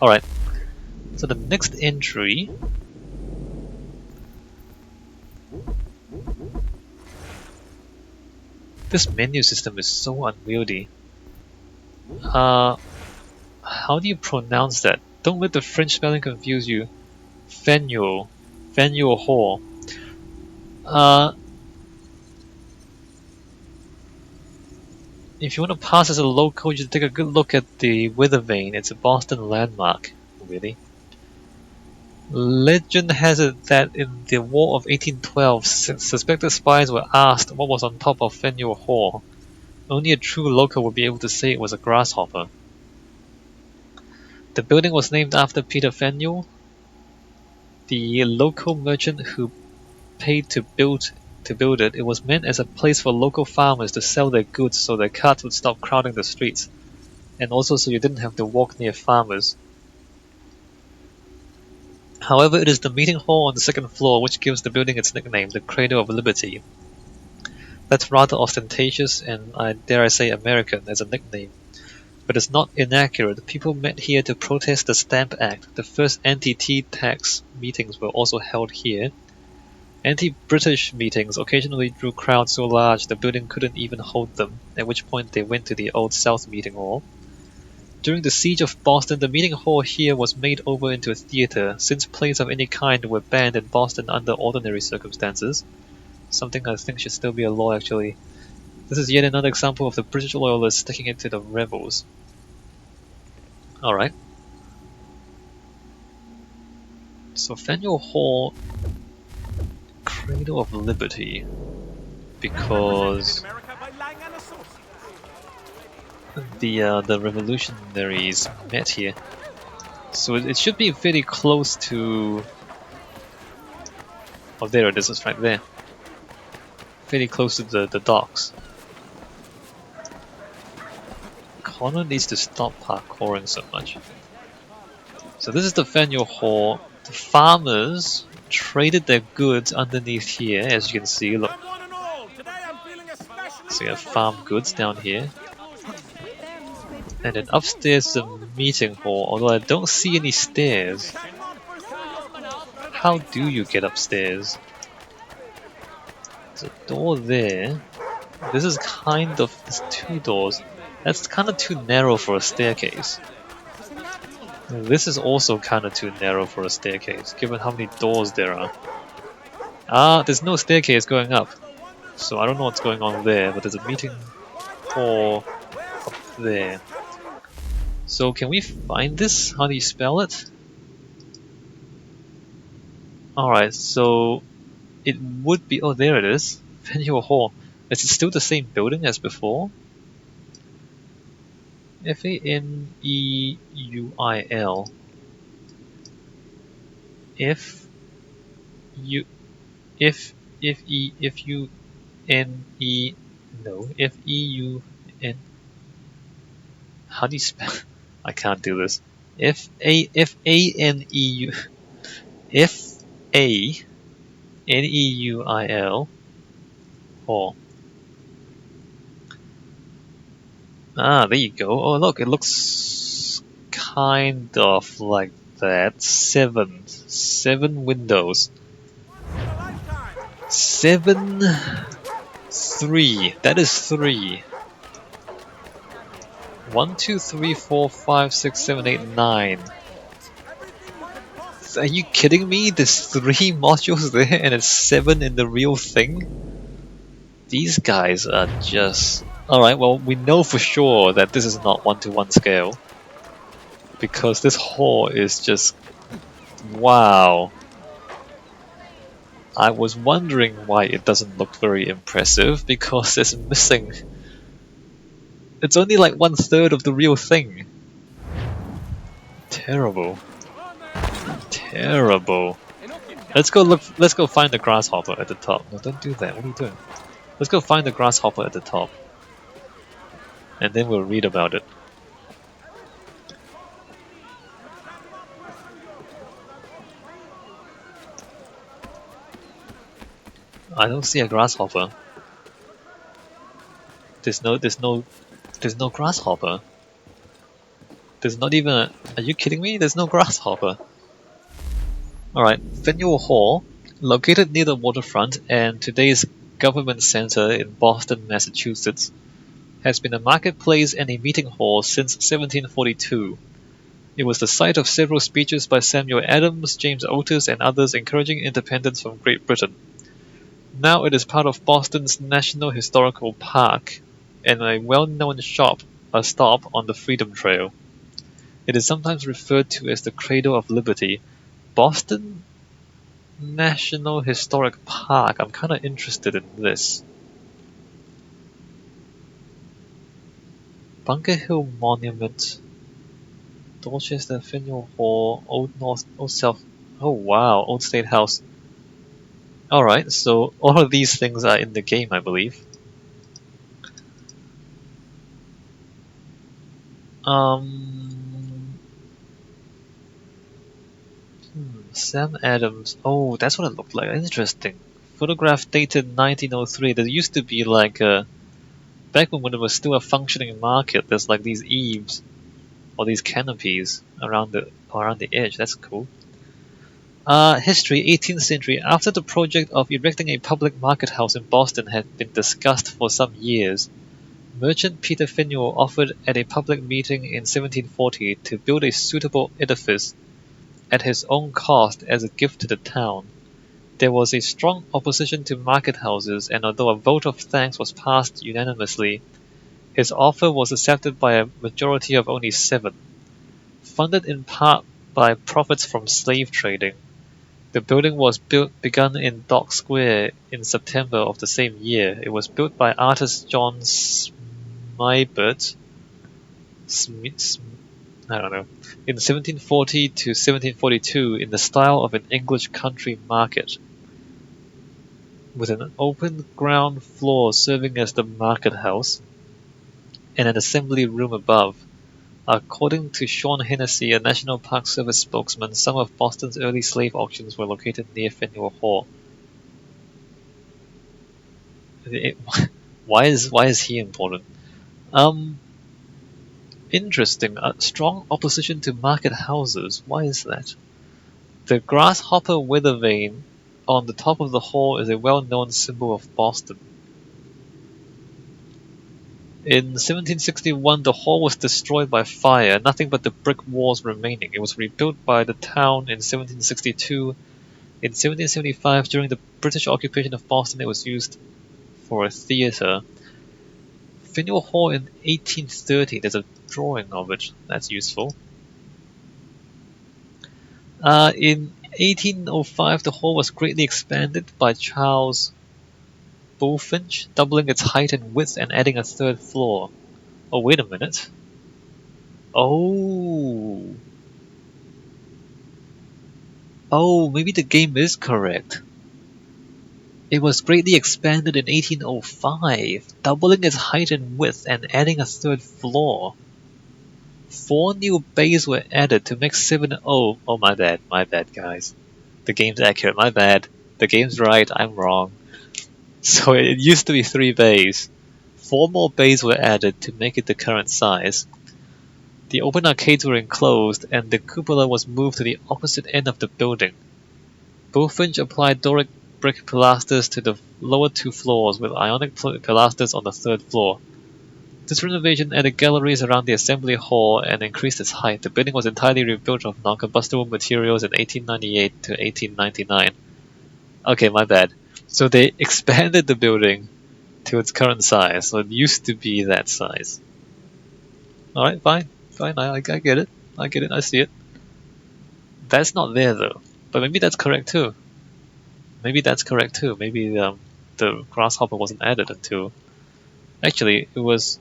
Alright, so the next entry. This menu system is so unwieldy. How do you pronounce that? Don't let the French spelling confuse you. Faneuil Hall. If you want to pass as a local, you should take a good look at the weather vane. It's a Boston landmark. Really? Legend has it that in the War of 1812, suspected spies were asked what was on top of Faneuil Hall. Only a true local would be able to say it was a grasshopper. The building was named after Peter Faneuil, the local merchant who paid to build it. It was meant as a place for local farmers to sell their goods so their carts would stop crowding the streets, and also so you didn't have to walk near farmers. However, it is the meeting hall on the second floor which gives the building its nickname, the Cradle of Liberty. That's rather ostentatious and, dare I say, American as a nickname. But it's not inaccurate. People met here to protest the Stamp Act. The first anti-tea tax meetings were also held here. Anti-British meetings occasionally drew crowds so large the building couldn't even hold them, at which point they went to the Old South Meeting Hall. During the Siege of Boston, the meeting hall here was made over into a theater, since plays of any kind were banned in Boston under ordinary circumstances. Something I think should still be a law, actually. This is yet another example of the British loyalists sticking it to the rebels. Alright. So Faneuil Hall, Cradle of Liberty, because the revolutionaries met here. So it should be fairly close to... Oh, there it is, it's right there. Fairly close to the docks. Connor needs to stop parkouring so much. So this is the Faneuil Hall. The farmers traded their goods underneath here, as you can see. Look. So you have farm goods down here. And then upstairs is the meeting hall, although I don't see any stairs. How do you get upstairs? There's a door there. This is kind of... there's two doors. That's kind of too narrow for a staircase. This is also kind of too narrow for a staircase, given how many doors there are. Ah, there's no staircase going up. So I don't know what's going on there, but there's a meeting hall up there. So can we find this? How do you spell it? Alright, so it would be... oh, there it is. Faneuil Hall. Is it still the same building as before? Faneuil. If you N. How do you spell? I can't do this. Faneuil. Hall. Ah, there you go. Oh, look, it looks kind of like that. Seven windows. 7, 3. That is 3. 1, 2, 3, 4, 5, 6, 7, 8, 9. Are you kidding me? There's 3 modules there and it's 7 in the real thing? These guys are just... Alright, well, we know for sure that this is not 1-to-1 scale. Because this hall is just... wow. I was wondering why it doesn't look very impressive, because it's missing... it's only like 1/3 of the real thing. Terrible. Terrible. Let's go find the grasshopper at the top. No, don't do that. What are you doing? Let's go find the grasshopper at the top. And then we'll read about it. I don't see a grasshopper. There's no grasshopper. There's not even a... Are you kidding me? There's no grasshopper. Alright, Faneuil Hall, located near the waterfront and today's government center in Boston, Massachusetts, has been a marketplace and a meeting hall since 1742. It was the site of several speeches by Samuel Adams, James Otis, and others encouraging independence from Great Britain. Now it is part of Boston's National Historical Park and a well-known stop on the Freedom Trail. It is sometimes referred to as the Cradle of Liberty. Boston National Historic Park. I'm kind of interested in this. Bunker Hill Monument, Dorchester, Faneuil Hall, Old North, Old South. Oh wow, Old State House. Alright, so all of these things are in the game, I believe. Sam Adams. Oh, that's what it looked like. Interesting. Photograph dated 1903. There used to be like a... Back when it was still a functioning market, there's like these eaves or these canopies around the edge. That's cool. History, 18th century. After the project of erecting a public market house in Boston had been discussed for some years, merchant Peter Faneuil offered at a public meeting in 1740 to build a suitable edifice at his own cost as a gift to the town. There was a strong opposition to market houses, and although a vote of thanks was passed unanimously, his offer was accepted by a majority of only 7. Funded in part by profits from slave trading, the building was begun in Dock Square in September of the same year. It was built by artist John Smibert, I don't know, in 1740 to 1742 in the style of an English country market, with an open ground floor serving as the market house and an assembly room above. According to Sean Hennessy, a National Park Service spokesman, some of Boston's early slave auctions were located near Faneuil Hall. Why is he important? Interesting. A strong opposition to market houses. Why is that? The grasshopper weather vane on the top of the hall is a well-known symbol of Boston. In 1761, the hall was destroyed by fire, nothing but the brick walls remaining. It was rebuilt by the town in 1762. In 1775, during the British occupation of Boston, it was used for a theatre. Faneuil Hall in 1830, there's a drawing of it. That's useful. In 1805, the hall was greatly expanded by Charles Bulfinch, doubling its height and width and adding a 3rd floor. Oh, wait a minute. Oh, maybe the game is correct. It was greatly expanded in 1805, doubling its height and width and adding a 3rd floor. 4 new bays were added to make 7... Oh, my bad, guys. The game's accurate, my bad. The game's right, I'm wrong. So it used to be 3 bays. 4 more bays were added to make it the current size. The open arcades were enclosed, and the cupola was moved to the opposite end of the building. Bulfinch applied Doric brick pilasters to the lower 2 floors, with Ionic pilasters on the 3rd floor. This renovation added galleries around the assembly hall and increased its height. The building was entirely rebuilt of non-combustible materials in 1898 to 1899. Okay, my bad. So they expanded the building to its current size, so it used to be that size. Alright, fine, I get it. I see it. That's not there though, but maybe that's correct too. Maybe the grasshopper wasn't added until... Actually, it was...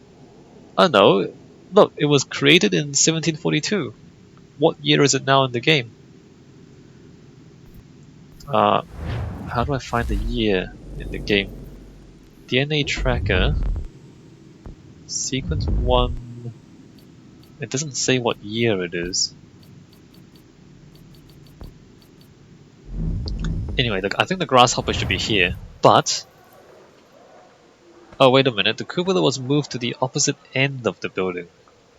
Oh no, look, it was created in 1742. What year is it now in the game? How do I find the year in the game? DNA tracker. Sequence 1. It doesn't say what year it is. Anyway, I think the grasshopper should be here, but... Oh, wait a minute, the cupola was moved to the opposite end of the building.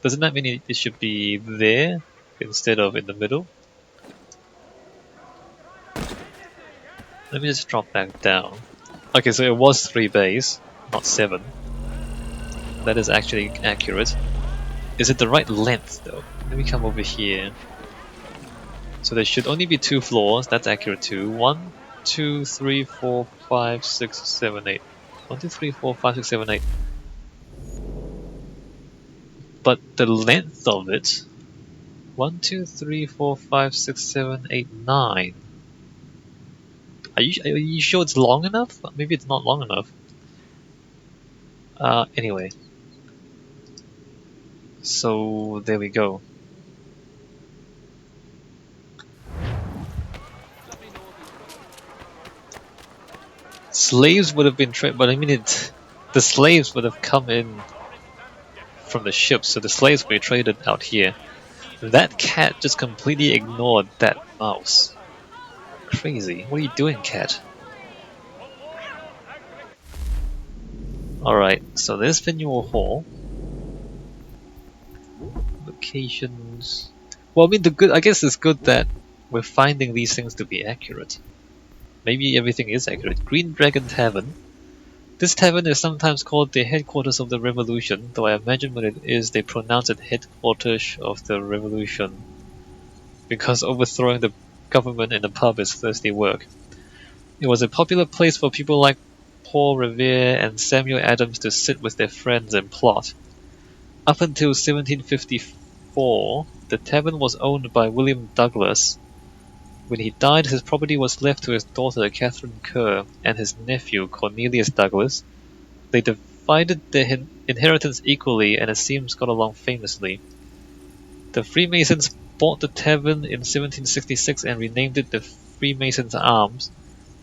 Doesn't that mean it should be there instead of in the middle? Let me just drop back down. Okay, so it was 3 bays, not 7. That is actually accurate. Is it the right length though? Let me come over here. So there should only be 2 floors, that's accurate too. 1, 2, 3, 4, 5, 6, 7, 8. 1, 2, 3, 4, 5, 6, 7, 8. But the length of it, 1, 2, 3, 4, 5, 6, 7, 8, 9. Are you sure it's long enough? Maybe it's not long enough. Anyway. So there we go. Slaves would have been but I mean the slaves would have come in from the ships, so the slaves were traded out here. That cat just completely ignored that mouse. Crazy. What are you doing, cat? Alright, so there's Venue Hall. Locations. Well, I mean, I guess it's good that we're finding these things to be accurate. Maybe everything is accurate. Green Dragon Tavern. This tavern is sometimes called the headquarters of the revolution, though I imagine when it is they pronounce it headquarters of the revolution, because overthrowing the government in the pub is thirsty work. It was a popular place for people like Paul Revere and Samuel Adams to sit with their friends and plot. Up until 1754, the tavern was owned by William Douglas. When he died, his property was left to his daughter Catherine Kerr and his nephew Cornelius Douglas. They divided their inheritance equally and it seems got along famously. The Freemasons bought the tavern in 1766 and renamed it the Freemasons' Arms,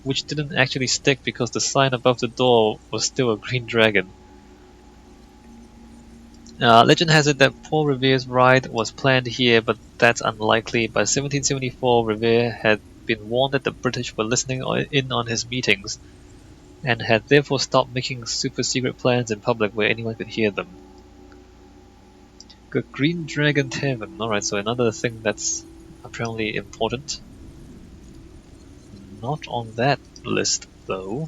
which didn't actually stick because the sign above the door was still a green dragon. Legend has it that Paul Revere's ride was planned here, but that's unlikely. By 1774, Revere had been warned that the British were listening in on his meetings, and had therefore stopped making super-secret plans in public where anyone could hear them. Good Green Dragon Tavern. Alright, so another thing that's apparently important. Not on that list, though.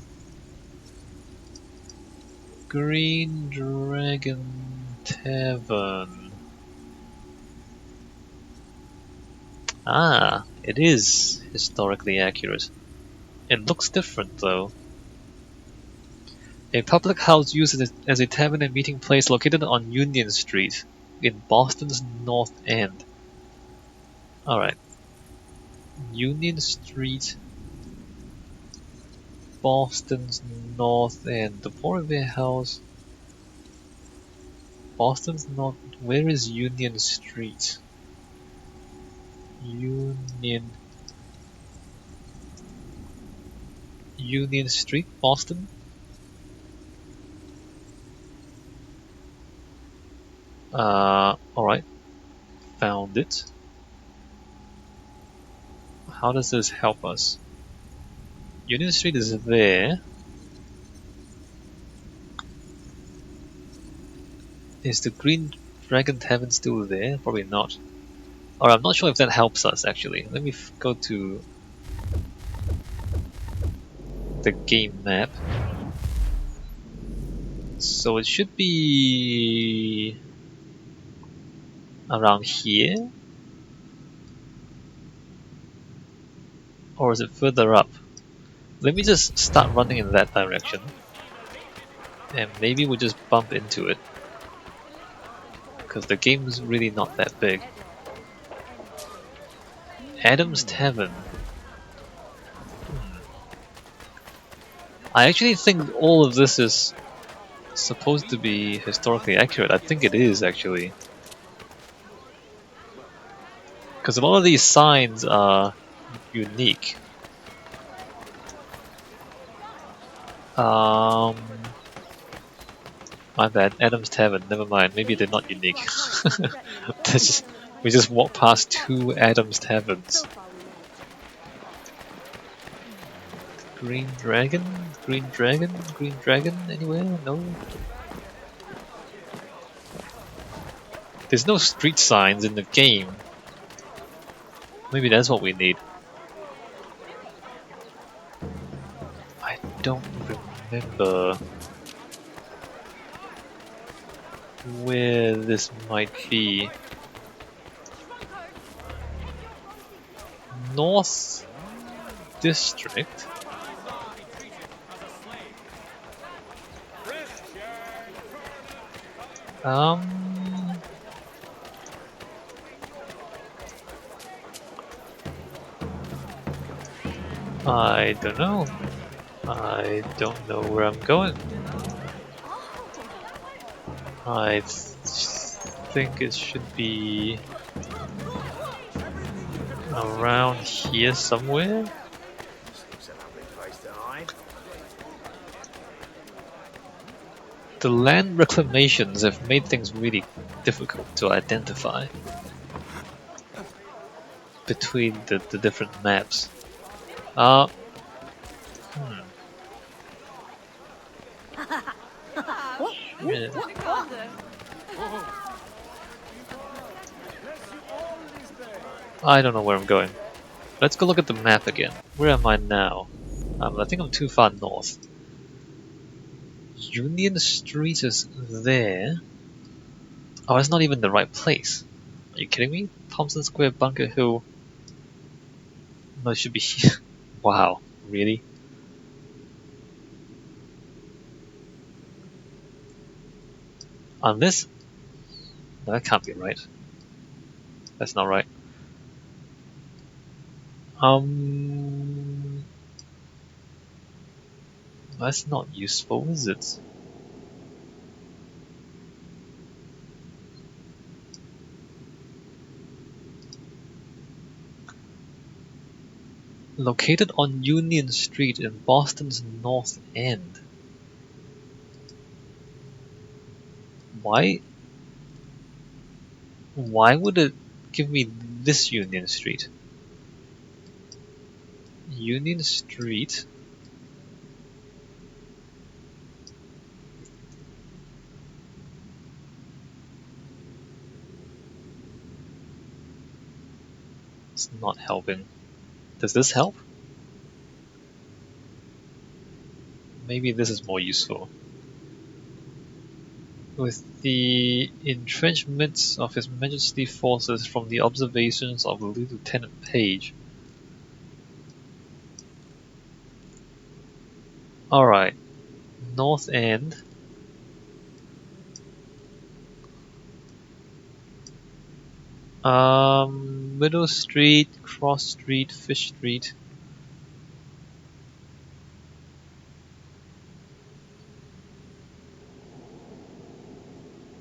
Green Dragon Tavern. Ah, it is historically accurate. It looks different, though. A public house used as a tavern and meeting place located on Union Street in Boston's North End. Alright. Union Street, Boston's North End. The Paul Revere House. Boston's North. Where is Union Street? Union Street, Boston? Alright. Found it. How does this help us? Union Street is there. Is the Green Dragon Tavern still there? Probably not. Or I'm not sure if that helps us actually. Let me go to the game map. So it should be around here? Or is it further up? Let me just start running in that direction. And maybe we'll just bump into it. Because the game's really not that big. Adam's Tavern. I actually think all of this is supposed to be historically accurate. I think it is actually. Because a lot of these signs are unique. My bad, Adam's Tavern, never mind, maybe they're not unique. We just walked past 2 Adam's Taverns. Green Dragon? Green Dragon? Green Dragon anywhere? No? There's no street signs in the game. Maybe that's what we need. I don't remember where this might be. North District? I don't know. I don't know where I'm going. I think it should be around here somewhere. The land reclamations have made things really difficult to identify between the different maps. Yeah. I don't know where I'm going. Let's go look at the map again. Where am I now? I think I'm too far north. Union Street is there. Oh, it's not even the right place. Are you kidding me? Thompson Square, Bunker Hill. No, it should be here. Wow, really? Unless... No, that can't be right. That's not right. That's not useful, is it? Located on Union Street in Boston's North End. Why would it give me this Union Street? Union Street? It's not helping. Does this help? Maybe this is more useful. With the entrenchments of His Majesty forces from the observations of Lieutenant Page. Alright. North End. Middle Street, Cross Street, Fish Street.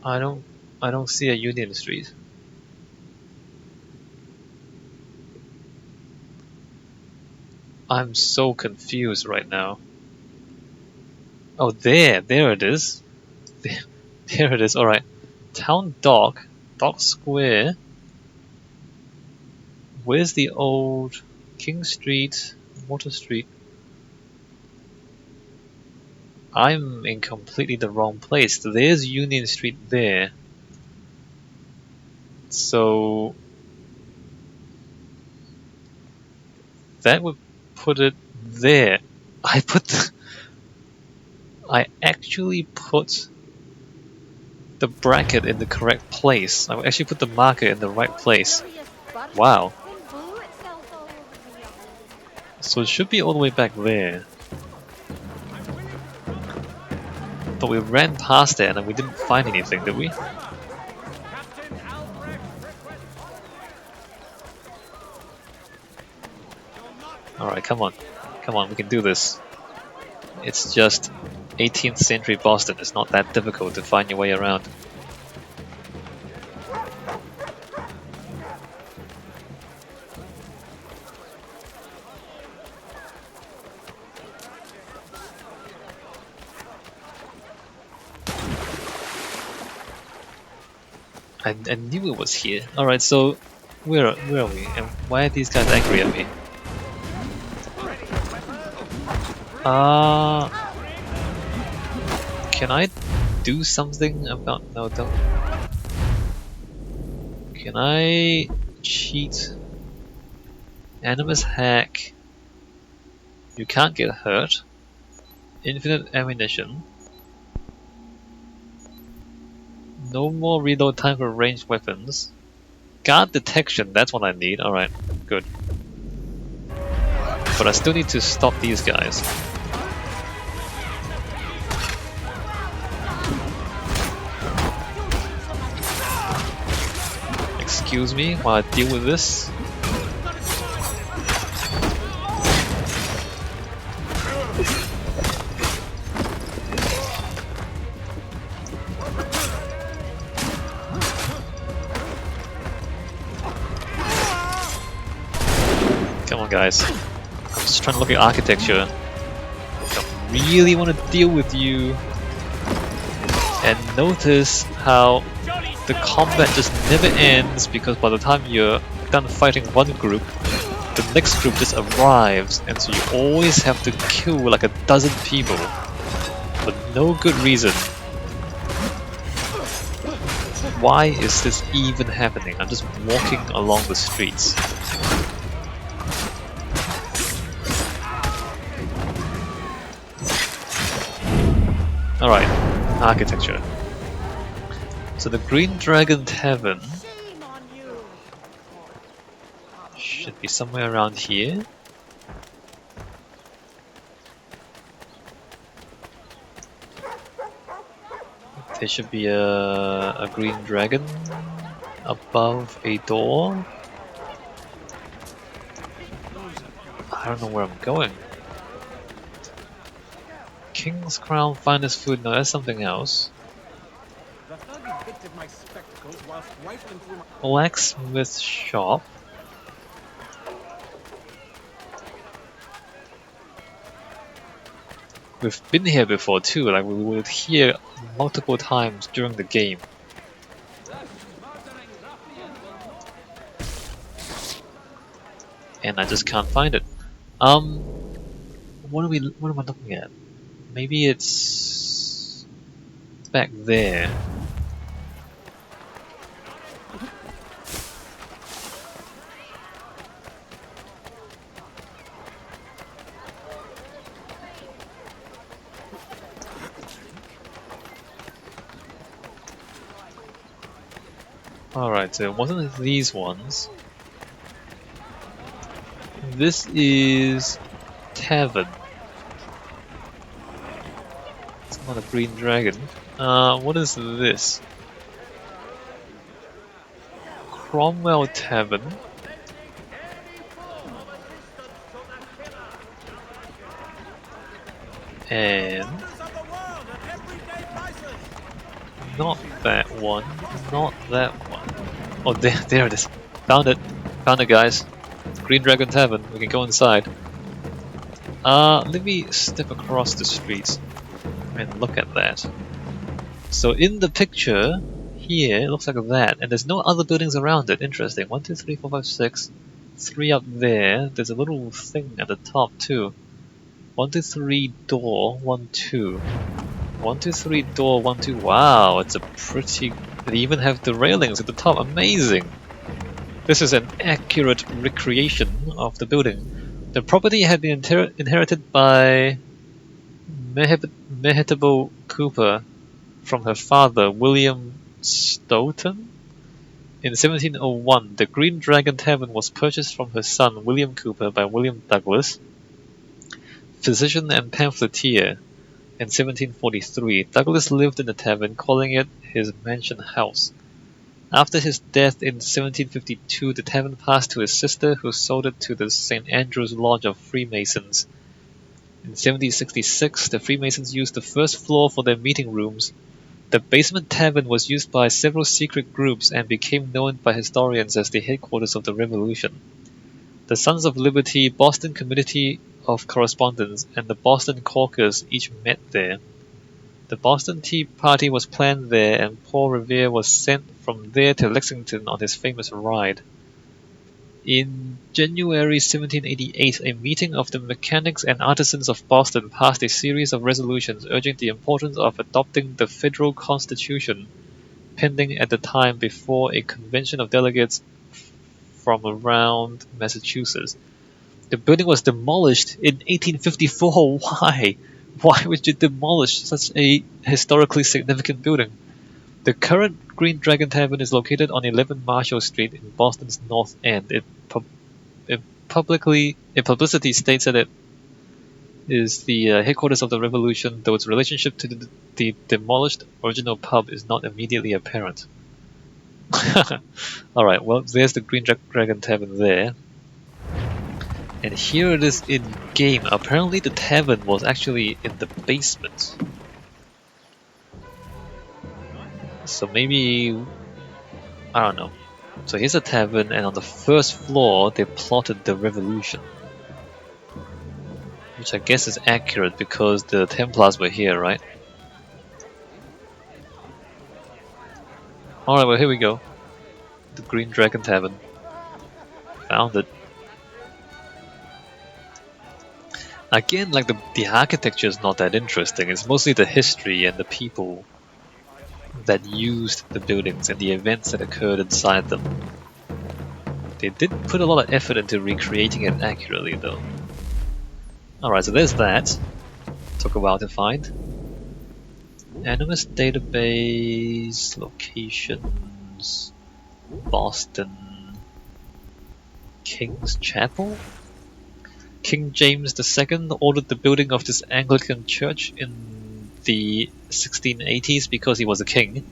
I don't see a Union Street. I'm so confused right now. Oh, there it is. There it is. Alright. Town Dock, Dock Square. Where's the old King Street, Water Street? I'm in completely the wrong place. There's Union Street there. So that would put it there. I actually put the bracket in the correct place. I actually put the marker in the right place. Wow. So it should be all the way back there. But we ran past it and we didn't find anything, did we? Alright, come on. Come on, we can do this. It's just 18th century Boston. It's not that difficult to find your way around. I knew it was here. Alright, so where are we? And why are these guys angry at me? Can I do something about... No, don't... Can I cheat? Animus hack. You can't get hurt. Infinite ammunition. No more reload time for ranged weapons. Guard detection, that's what I need. Alright, good. But I still need to stop these guys. Excuse me while I deal with this. Come on guys. I'm just trying to look at architecture. I really want to deal with you. And notice how the combat just never ends, because by the time you're done fighting one group, the next group just arrives, and so you always have to kill like a dozen people for no good reason. Why is this even happening? I'm just walking along the streets. Alright, architecture. So the Green Dragon Tavern should be somewhere around here. There should be a green dragon above a door. I don't know where I'm going. King's Crown, finest food. No, that's something else. Blacksmith shop. We've been here before too, like we would hear multiple times during the game. And I just can't find it. What am I looking at? Maybe it's back there. Alright, so it wasn't these ones. This is Tavern. It's not a green dragon. What is this? Cromwell Tavern. And not that one, not that one. Oh, there it is. Found it. Found it, guys. Green Dragon Tavern. We can go inside. Let me step across the streets and look at that. So in the picture here, it looks like that, and there's no other buildings around it. Interesting. 1, 2, 3, 4, 5, 6. 3 up there. There's a little thing at the top too. 1, 2, 3 door. 1, 2. 1, 2, 3 door. 1, 2. Wow, it's a pretty. They even have the railings at the top. Amazing. This is an accurate recreation of the building. The property had been inherited by Mehetable Cooper from her father, William Stoughton. In 1701, the Green Dragon Tavern was purchased from her son, William Cooper, by William Douglas, physician and pamphleteer. In 1743, Douglas lived in the tavern, calling it his mansion house. After his death in 1752, the tavern passed to his sister, who sold it to the St. Andrew's Lodge of Freemasons. In 1766, the Freemasons used the first floor for their meeting rooms. The basement tavern was used by several secret groups and became known by historians as the headquarters of the Revolution. The Sons of Liberty, Boston Committee of Correspondence, and the Boston Caucus each met there. The Boston Tea Party was planned there, and Paul Revere was sent from there to Lexington on his famous ride. In January 1788, a meeting of the mechanics and artisans of Boston passed a series of resolutions urging the importance of adopting the federal constitution pending at the time before a convention of delegates from around Massachusetts. The building was demolished in 1854. Why? Why would you demolish such a historically significant building? The current Green Dragon Tavern is located on 11 Marshall Street in Boston's North End. It publicity states that it is the headquarters of the Revolution, though its relationship to the demolished original pub is not immediately apparent. Alright, well, there's the Green Dragon Tavern there. And here it is in game. Apparently the tavern was actually in the basement. So maybe... I don't know. So here's a tavern, and on the first floor they plotted the Revolution. Which I guess is accurate because the Templars were here, right? Alright, well here we go. The Green Dragon Tavern. Found it. Again, like the architecture is not that interesting. It's mostly the history and the people that used the buildings and the events that occurred inside them. They did put a lot of effort into recreating it accurately though. Alright, so there's that. Took a while to find. Animus database, locations, Boston, King's Chapel? King James II ordered the building of this Anglican church in the 1680s because he was a king,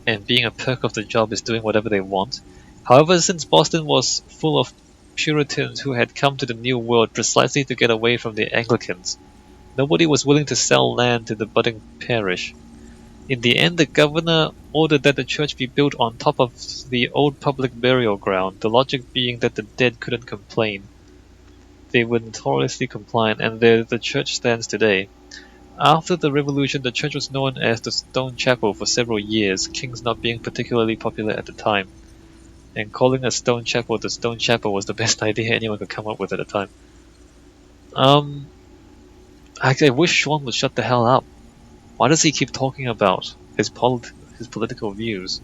and being a perk of the job is doing whatever they want. However, since Boston was full of Puritans who had come to the New World precisely to get away from the Anglicans, nobody was willing to sell land to the budding parish. In the end, the governor ordered that the church be built on top of the old public burial ground, the logic being that the dead couldn't complain. They were notoriously compliant, and there the church stands today. After the Revolution, the church was known as the Stone Chapel for several years, kings not being particularly popular at the time. And calling a stone chapel the Stone Chapel was the best idea anyone could come up with at the time. I wish Sean would shut the hell up. Why does he keep talking about his political views?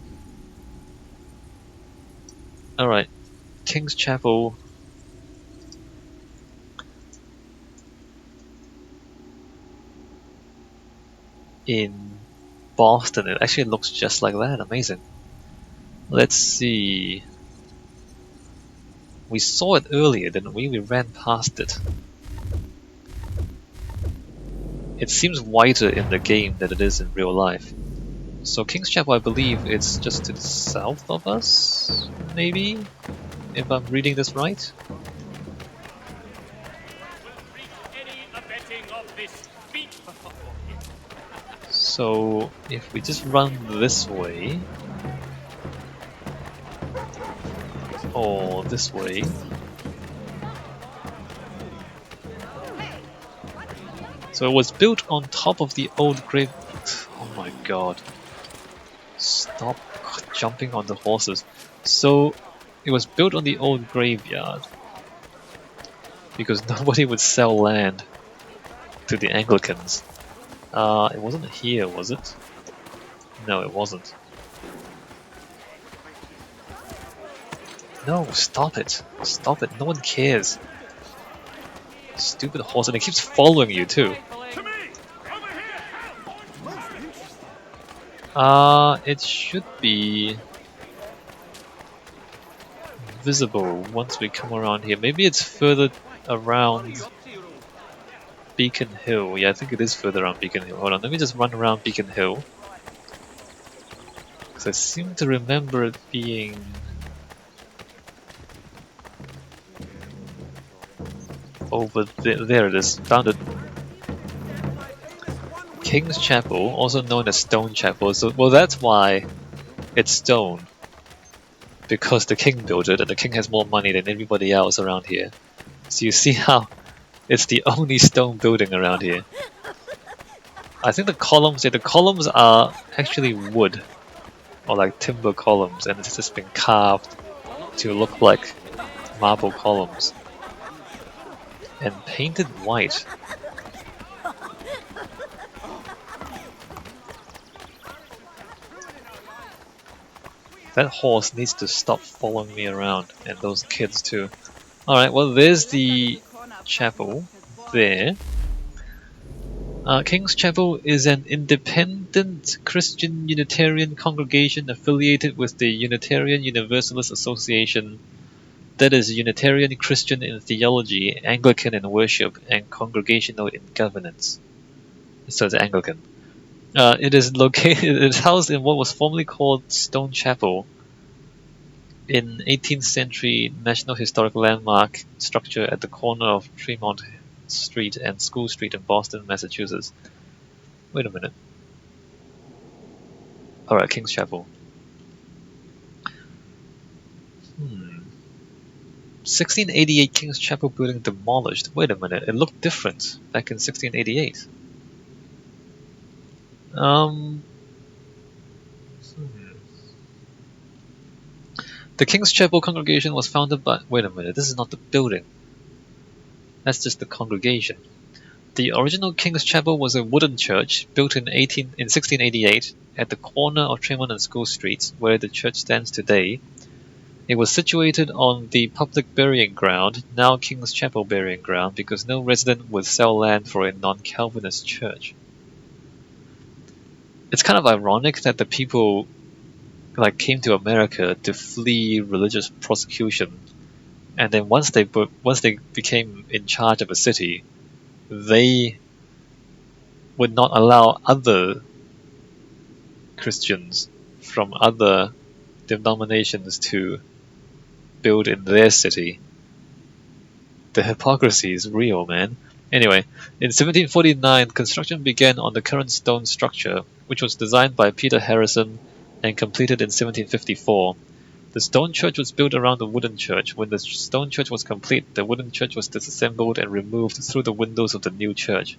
Alright, King's Chapel. In Boston, it actually looks just like that. Amazing. Let's see. We saw it earlier, didn't we? We ran past it. It seems whiter in the game than it is in real life. So King's Chapel, I believe it's just to the south of us, maybe? If I'm reading this right? So if we just run this way, or this way, so it was built on top of the old grave. Oh my god. Stop jumping on the horses. So it was built on the old graveyard because nobody would sell land to the Anglicans. It wasn't here, was it? No, it wasn't. No, stop it. Stop it. No one cares. Stupid horse, and it keeps following you too. It should be visible once we come around here. Maybe it's further around Beacon Hill. Yeah, I think it is further around Beacon Hill. Hold on, let me just run around Beacon Hill. Because I seem to remember it being... over there. There it is. Found it. King's Chapel, also known as Stone Chapel. So, well, that's why it's stone. Because the king built it, and the king has more money than everybody else around here. So you see how it's the only stone building around here. I think the columns are actually wood, or like timber columns, and it's just been carved to look like marble columns and painted white. That horse needs to stop following me around, and those kids too. Alright, well there's the chapel there. King's Chapel is an independent Christian Unitarian congregation affiliated with the Unitarian Universalist Association, that is Unitarian Christian in theology, Anglican in worship, and Congregational in governance. So it's Anglican. It is located. It is housed in what was formerly called Stone Chapel, in 18th century National Historic Landmark structure at the corner of Tremont Street and School Street in Boston, Massachusetts. Wait a minute. Alright, King's Chapel. 1688 King's Chapel building demolished. Wait a minute, it looked different back in 1688. The King's Chapel congregation was founded by... Wait a minute, this is not the building. That's just the congregation. The original King's Chapel was a wooden church built in 1688 at the corner of Tremont and School Streets, where the church stands today. It was situated on the public burying ground, now King's Chapel burying ground, because no resident would sell land for a non-Calvinist church. It's kind of ironic that the people came to America to flee religious persecution, and then once they became in charge of a city, they would not allow other Christians from other denominations to build in their city. The hypocrisy is real, man. Anyway, in 1749, construction began on the current stone structure, which was designed by Peter Harrison and completed in 1754. The stone church was built around the wooden church. When the stone church was complete, the wooden church was disassembled and removed through the windows of the new church.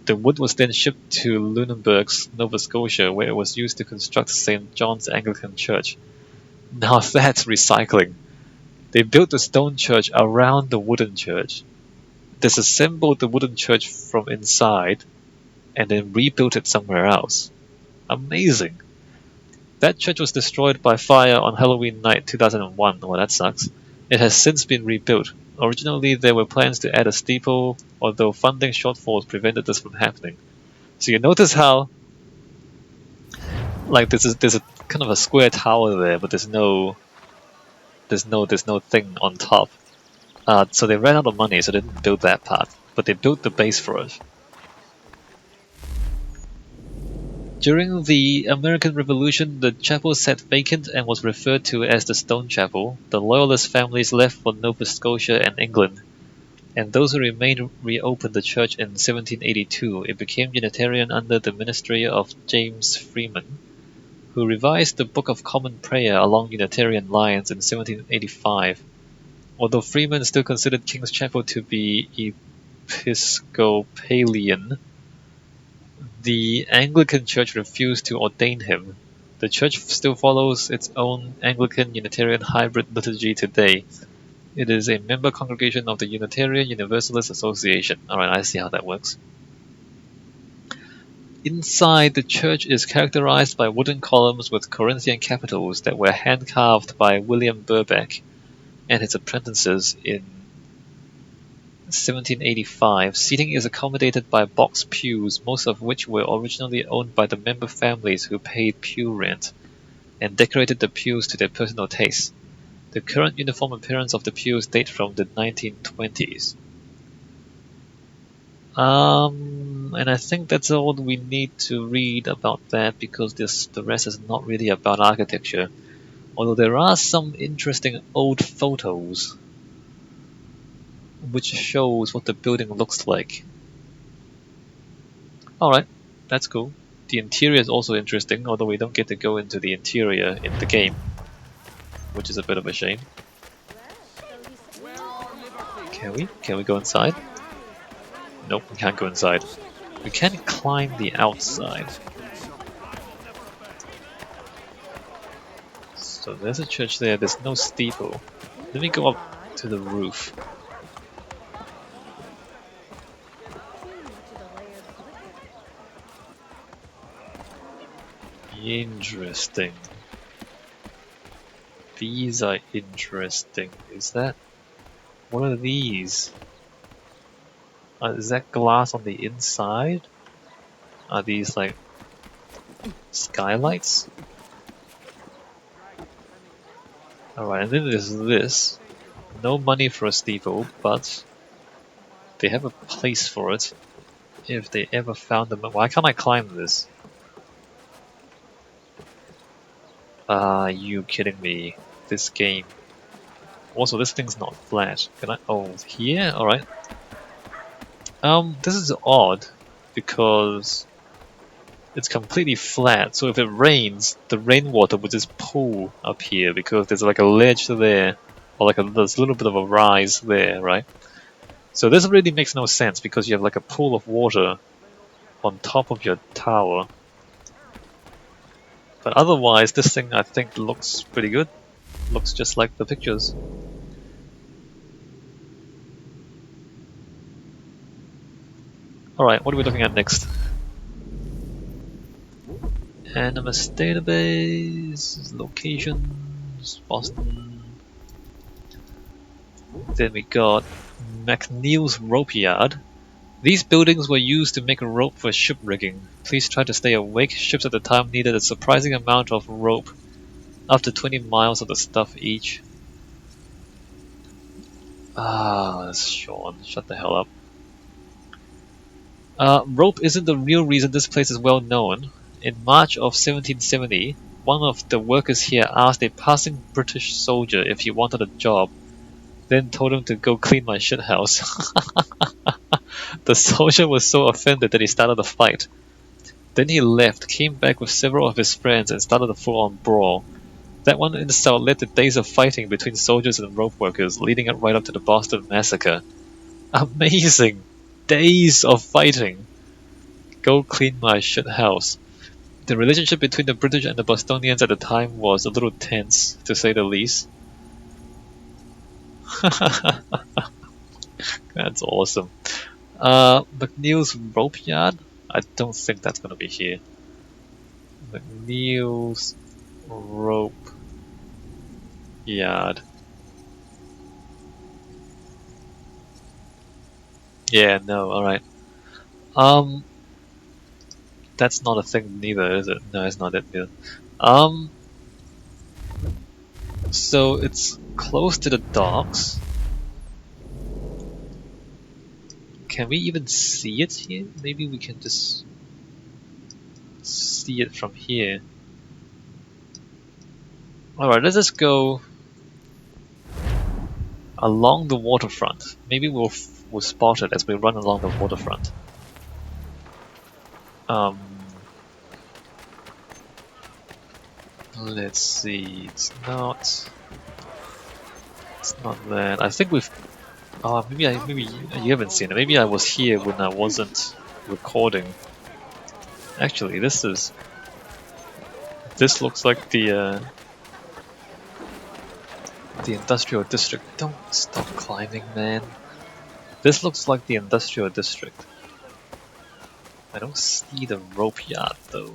The wood was then shipped to Lunenburg, Nova Scotia, where it was used to construct St. John's Anglican Church. Now that's recycling. They built the stone church around the wooden church, disassembled the wooden church from inside, and then rebuilt it somewhere else. Amazing. That church was destroyed by fire on Halloween night 2001. Well, that sucks. It has since been rebuilt. Originally, there were plans to add a steeple, although funding shortfalls prevented this from happening. So you notice how, there's a kind of a square tower there, but there's no thing on top. So they ran out of money, so they didn't build that part, but they built the base for it. During the American Revolution, the chapel sat vacant and was referred to as the Stone Chapel. The Loyalist families left for Nova Scotia and England, and those who remained reopened the church in 1782. It became Unitarian under the ministry of James Freeman, who revised the Book of Common Prayer along Unitarian lines in 1785. Although Freeman still considered King's Chapel to be Episcopalian, the Anglican Church refused to ordain him. The church still follows its own Anglican Unitarian hybrid liturgy today. It is a member congregation of the Unitarian Universalist Association. Alright, I see how that works. Inside, the church is characterized by wooden columns with Corinthian capitals that were hand-carved by William Burbeck and his apprentices in 1785. Seating is accommodated by box pews, most of which were originally owned by the member families who paid pew rent, and decorated the pews to their personal tastes. The current uniform appearance of the pews date from the 1920s. And I think that's all we need to read about that, because the rest is not really about architecture. Although there are some interesting old photos which shows what the building looks like. Alright, that's cool. The interior is also interesting, although we don't get to go into the interior in the game, which is a bit of a shame. Can we? Can we go inside? Nope, we can't go inside. We can climb the outside. So there's a church there, there's no steeple. Let me go up to the roof. Interesting. These are interesting. Is that... what are these? Is that glass on the inside? Are these like skylights? Alright, and then there's this. No money for a steeple, but they have a place for it. If they ever found them. Why can't I climb this? Are you kidding me? This game. Also, this thing's not flat. Can I? Oh, here? Alright. This is odd because it's completely flat. So if it rains, the rainwater would just pool up here because there's like a ledge there, or like there's a little bit of a rise there, right? So this really makes no sense because you have like a pool of water on top of your tower. But otherwise, this thing I think looks pretty good. Looks just like the pictures. Alright, what are we looking at next? Animus database, locations, Boston. Then we got McNeil's rope yard. These buildings were used to make rope for ship rigging. Please try to stay awake. Ships at the time needed a surprising amount of rope. After 20 miles of the stuff each. Ah, Sean, shut the hell up. Rope isn't the real reason this place is well known. In March of 1770, one of the workers here asked a passing British soldier if he wanted a job, then told him to go clean my shithouse. The soldier was so offended that he started a fight. Then he left, came back with several of his friends, and started a full-on brawl. That one insult led to days of fighting between soldiers and rope workers, leading right up to the Boston Massacre. Amazing! Days of fighting! Go clean my shit house. The relationship between the British and the Bostonians at the time was a little tense, to say the least. That's awesome. McNeil's rope yard? I don't think that's gonna be here. McNeil's rope yard. Yeah, no, alright. That's not a thing neither, is it? No, it's not it either. So it's close to the docks. Can we even see it here? Maybe we can just see it from here. Alright, let's just go along the waterfront. Maybe we'll spot it as we run along the waterfront. Let's see. It's not that. I think we've. Oh, maybe you haven't seen it. Maybe I was here when I wasn't recording. Actually, this looks like the industrial district. Don't stop climbing, man. This looks like the industrial district. I don't see the rope yard though.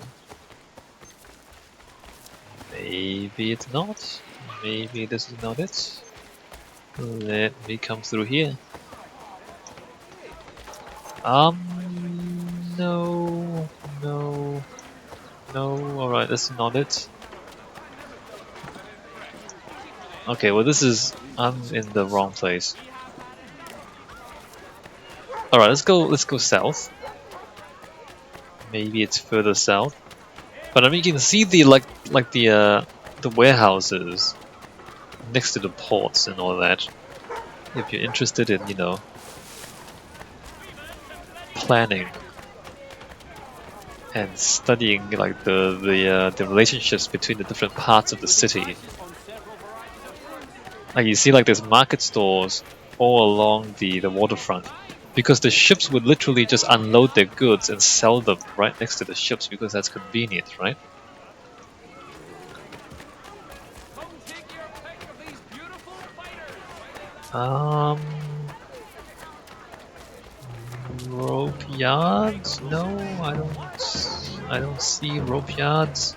Maybe it's not. Maybe this is not it. Let me come through here. No. Alright, this is not it. Okay, well I'm in the wrong place. Alright, let's go south. Maybe it's further south. But I mean, you can see the the warehouses next to the ports and all that. If you're interested in, you know, planning and studying like the relationships between the different parts of the city. Like you see, like there's market stores all along the waterfront. Because the ships would literally just unload their goods and sell them right next to the ships because that's convenient, right? Rope yards? No, I don't see rope yards.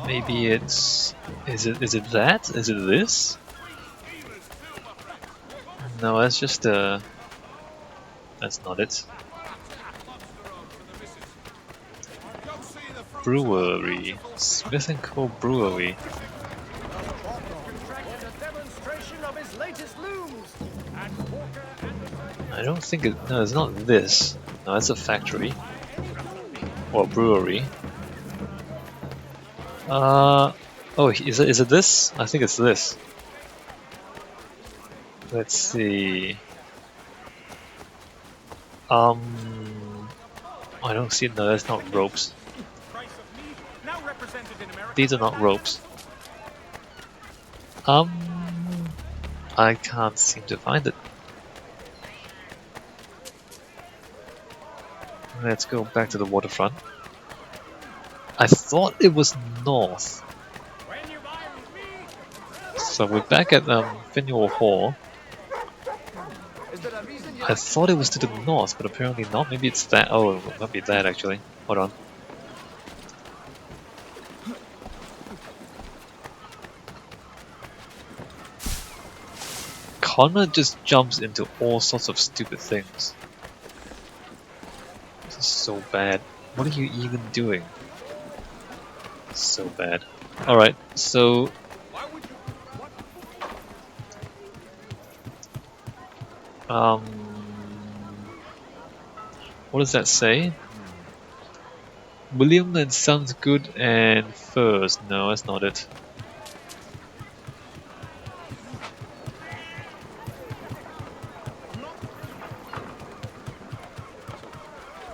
Maybe it's... Is it that? Is it this? No, that's just a... That's not it. Brewery. Smith & Co. Brewery. I don't think it... No, it's not this. No, that's a factory. Or brewery. Oh, is it this? I think it's this. Let's see. I don't see... No, that's not ropes. These are not ropes. I can't seem to find it. Let's go back to the waterfront. I thought it was north. So we're back at Faneuil Hall. I thought it was to the north, but apparently not. Maybe it's that. Oh, it might be that actually. Hold on. Connor just jumps into all sorts of stupid things. This is so bad. What are you even doing? So bad. Alright, so... what does that say? William and Sons Good and Furs. No, that's not it.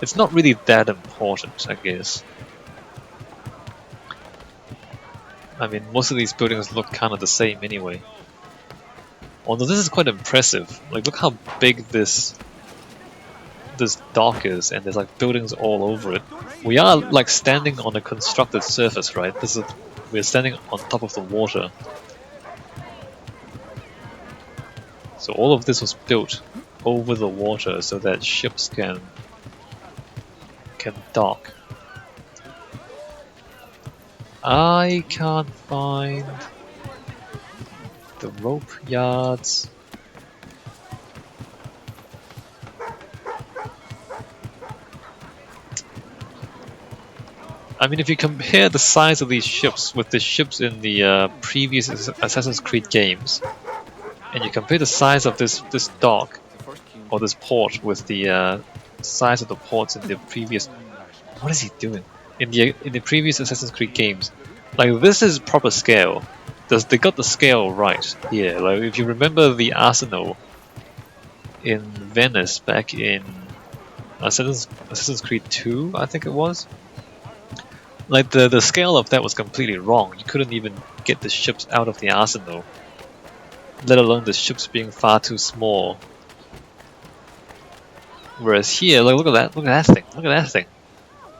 It's not really that important, I guess. I mean, most of these buildings look kind of the same anyway. Although this is quite impressive. Like, look how big this dock is, and there's like buildings all over it. We are like standing on a constructed surface, right? We're standing on top of the water. So all of this was built over the water so that ships can dock. I can't find the rope yards. I mean, if you compare the size of these ships with the ships in the previous Assassin's Creed games, and you compare the size of this dock or this port with the size of the ports in the previous... What is he doing? In the previous Assassin's Creed games, like, this is proper scale. They got the scale right here. Like, if you remember the arsenal in Venice back in Assassin's Creed 2, I think it was. Like, the scale of that was completely wrong. You couldn't even get the ships out of the arsenal, let alone the ships being far too small. Whereas here, like, look at that thing. Look at that thing.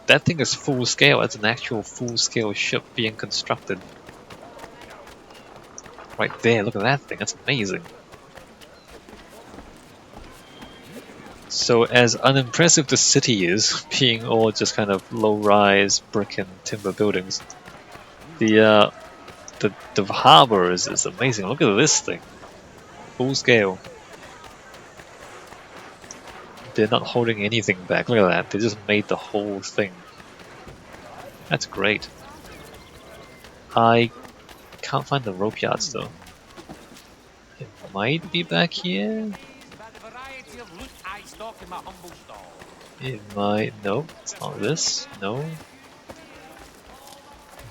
That thing is full scale. It's an actual full scale ship being constructed. Right there, look at that thing. That's amazing. So as unimpressive the city is, being all just kind of low-rise brick and timber buildings, the harbor is amazing. Look at this thing. Full scale. They're not holding anything back. Look at that. They just made the whole thing. That's great. I can't find the rope yards though. It might be back here. It might... Nope, it's not this. No.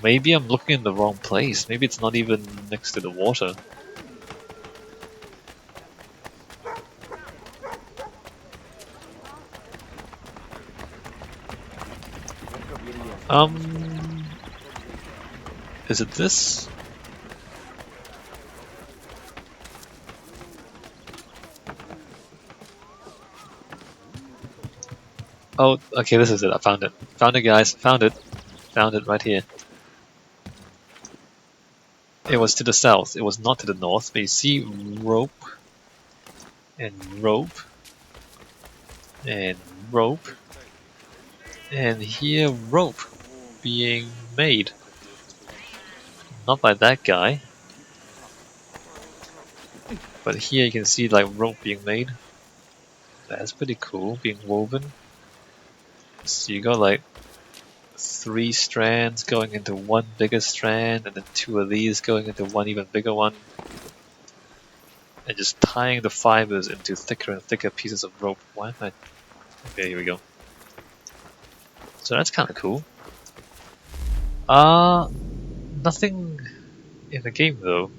Maybe I'm looking in the wrong place. Maybe it's not even next to the water. Is it this? Oh, okay, this is it. I found it. Found it, guys. Found it. Found it right here. It was to the south. It was not to the north. But you see rope and rope and rope and here rope being made. Not by that guy. But here you can see like rope being made. That's pretty cool, being woven. So you got like 3 strands going into one bigger strand, and then 2 of these going into one even bigger one. And just tying the fibers into thicker and thicker pieces of rope. Why am I... Okay, here we go. So that's kind of cool. Nothing in the game though.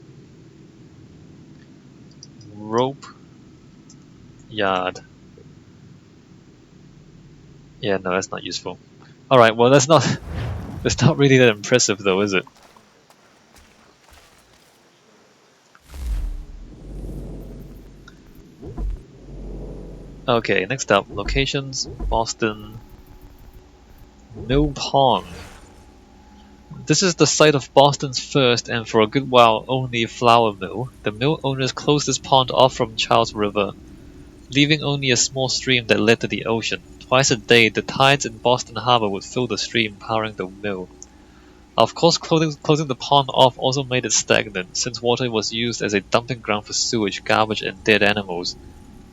Rope yard. Yeah, no, that's not useful. Alright, well that's not really that impressive though, is it? Okay, next up, locations, Boston, Mill Pond. This is the site of Boston's first and for a good while only flour mill. The mill owners closed this pond off from Charles River, leaving only a small stream that led to the ocean. Twice a day, the tides in Boston Harbor would fill the stream, powering the mill. Of course, closing the pond off also made it stagnant, since water was used as a dumping ground for sewage, garbage, and dead animals.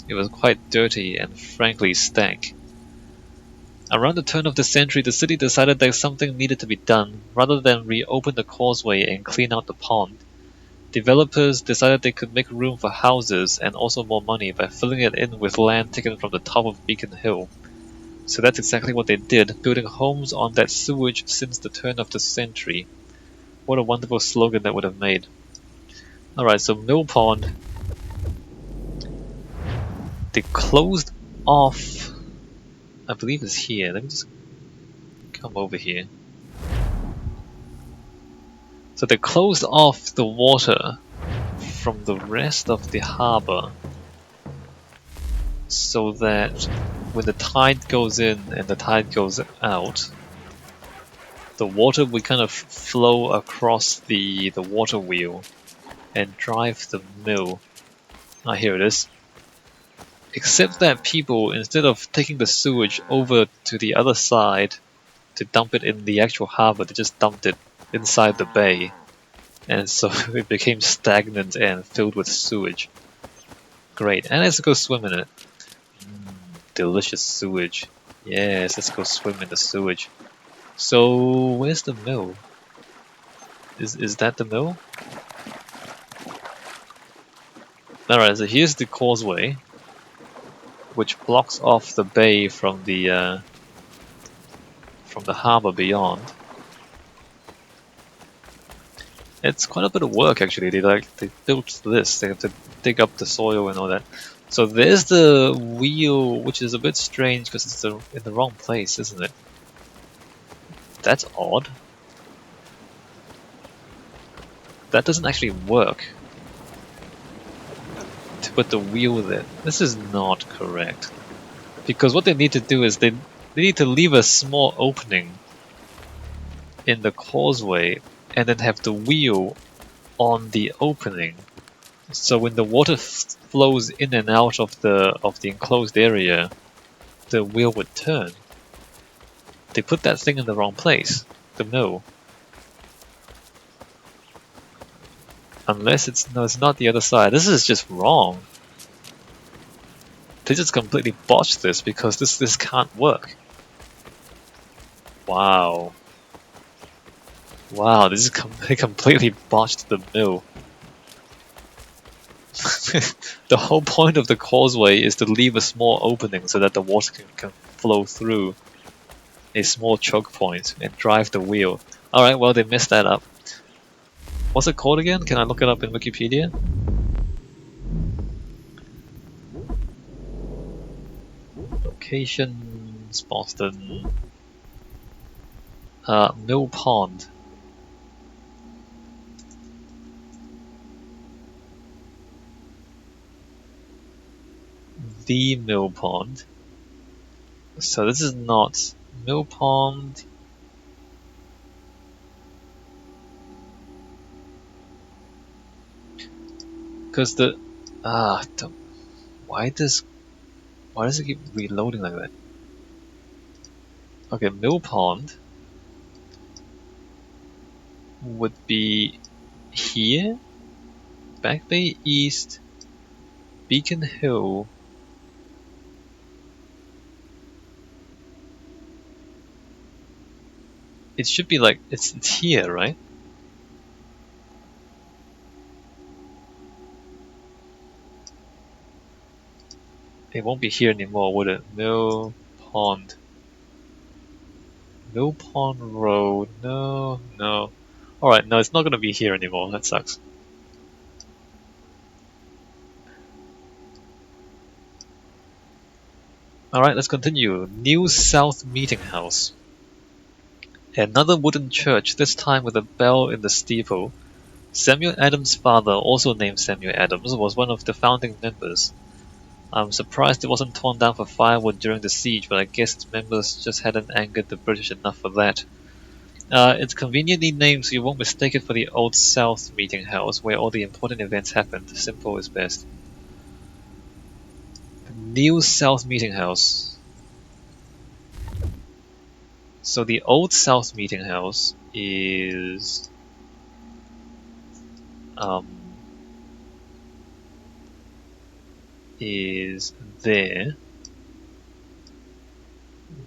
It was quite dirty and frankly stank. Around the turn of the century, the city decided that something needed to be done. Rather than reopen the causeway and clean out the pond, developers decided they could make room for houses and also more money by filling it in with land taken from the top of Beacon Hill. So that's exactly what they did, building homes on that sewage since the turn of the century. What a wonderful slogan that would have made. Alright, so Mill Pond. They closed off, I believe it's here. Let me just come over here. So they closed off the water from the rest of the harbor so that when the tide goes in and the tide goes out, the water would kind of flow across the water wheel and drive the mill. Ah, here it is. Except that people, instead of taking the sewage over to the other side to dump it in the actual harbor, they just dumped it inside the bay. And so it became stagnant and filled with sewage. Great, and let's go swim in it. Delicious sewage. Yes, let's go swim in the sewage. So, where's the mill? Is that the mill? Alright, so here's the causeway, which blocks off the bay from the harbor beyond. It's quite a bit of work actually. They built this. They have to dig up the soil and all that. So there's the wheel, which is a bit strange because it's in the wrong place, isn't it? That's odd. That doesn't actually work. To put the wheel there. This is not correct. Because what they need to do is they need to leave a small opening in the causeway and then have the wheel on the opening. So when the water flows in and out of the enclosed area, the wheel would turn. They put that thing in the wrong place, the mill. Unless it's not the other side. This is just wrong. They just completely botched this because this can't work. Wow. Wow, they completely botched the mill. The whole point of the causeway is to leave a small opening so that the water can flow through a small choke point and drive the wheel. Alright, well they messed that up. What's it called again? Can I look it up in Wikipedia? Locations, Boston. Mill Pond. The Mill Pond. So this is not Mill Pond. Because the why does it keep reloading like that? Okay, Mill Pond. would be here. Back Bay East, Beacon Hill. It should be like it's here, right? It won't be here anymore, would it? Mill Pond. Mill Pond Road. No, no. Alright, no, it's not gonna be here anymore. That sucks. Alright, let's continue. New South Meeting House. Another wooden church, this time with a bell in the steeple. Samuel Adams' father, also named Samuel Adams, was one of the founding members. I'm surprised it wasn't torn down for firewood during the siege, but I guess its members just hadn't angered the British enough for that. It's conveniently named so you won't mistake it for the Old South Meeting House, where all the important events happened. Simple is best. The New South Meeting House. So the Old South Meeting House um, is there.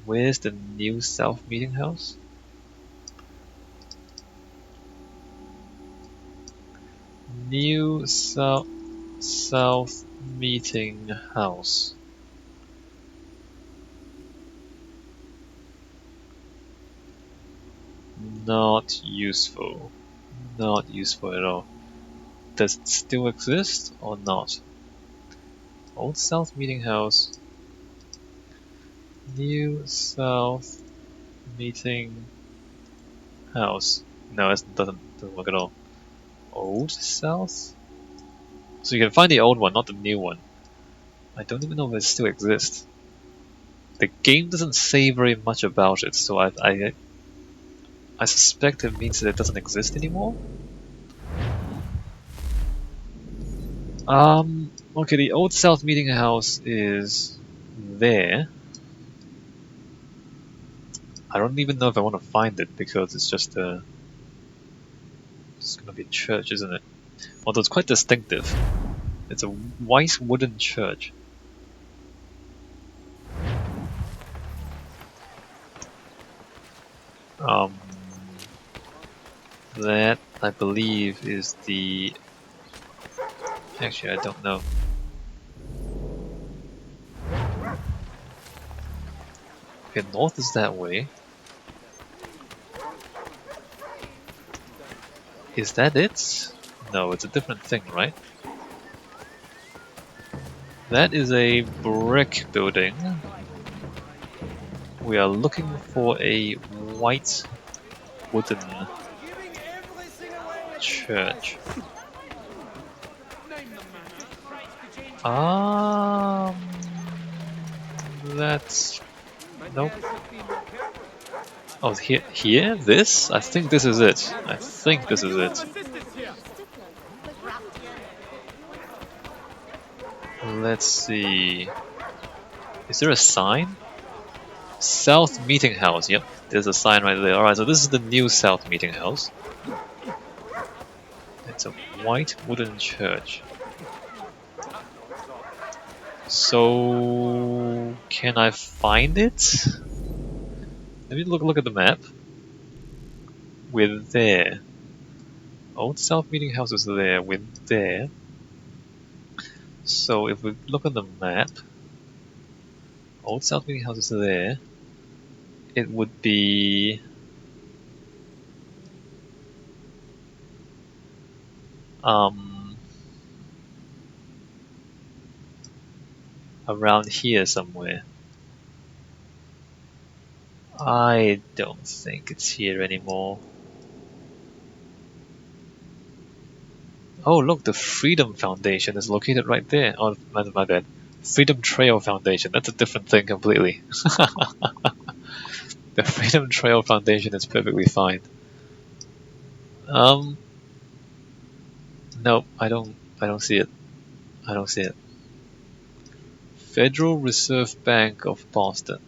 Where's the New South Meeting House? New South Meeting House. Not useful. Not useful at all. Does it still exist or not? Old South Meeting House. New South Meeting House. No, it doesn't work at all. Old South? So you can find the old one, not the new one. I don't even know if it still exists. The game doesn't say very much about it, so I suspect it means that it doesn't exist anymore. Okay, the Old South Meeting House is there. I don't even know if I want to find it because it's just gonna be a church, isn't it? Although it's quite distinctive. It's a white wooden church. That I believe is the. Actually, I don't know. Okay, north is that way. Is that it? No, it's a different thing, right? That is a brick building. We are looking for a white wooden church. That's... Nope. Oh, here? This? I think this is it. I think this is it. Let's see... Is there a sign? South Meeting House. Yep, there's a sign right there. Alright, so this is the new South Meeting House. It's a white wooden church. So... Can I find it? Let me look at the map. We're there. Old South Meeting House is there. We're there. So if we look at the map, Old South Meeting House is there. It would be around here somewhere. I don't think it's here anymore. Oh look, the Freedom Foundation is located right there. Oh, my bad. Freedom Trail Foundation. That's a different thing completely. The Freedom Trail Foundation is perfectly fine. Nope, I don't see it. I don't see it. Federal Reserve Bank of Boston.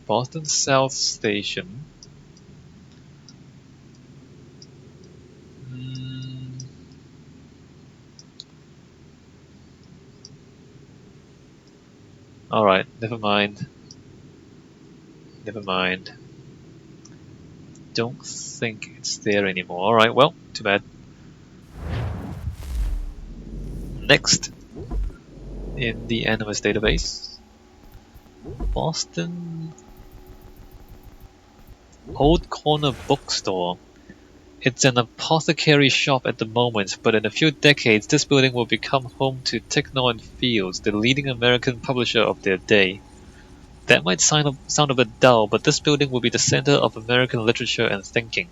Boston South Station. Alright, never mind. Never mind. Don't think it's there anymore. Alright, well, too bad. Next in the Animus database, Boston Old Corner Bookstore. It's an apothecary shop at the moment, but in a few decades this building will become home to Ticknor and Fields, the leading American publisher of their day. That might sound a bit dull, but this building will be the center of American literature and thinking.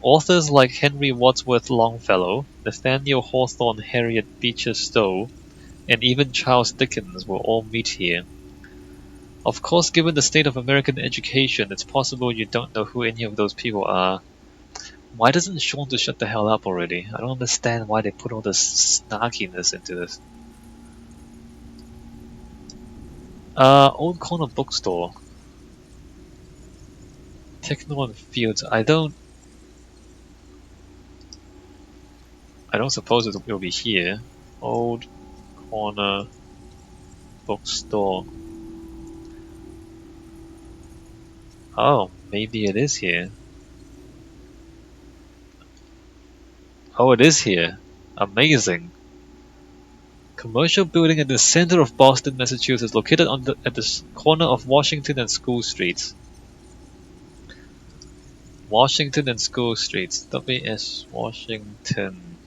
Authors like Henry Wadsworth Longfellow, Nathaniel Hawthorne, Harriet Beecher Stowe, and even Charles Dickens will all meet here. Of course, given the state of American education, it's possible you don't know who any of those people are. Why doesn't Sean just shut the hell up already? I don't understand why they put all this snarkiness into this. Old Corner Bookstore. Techno and Fields. I don't suppose it will be here. Old Corner Bookstore. Oh, maybe it is here. Oh, it is here. Amazing. Commercial building in the center of Boston, Massachusetts, located at the corner of Washington and School Streets. Washington and School Streets. W.S. Washington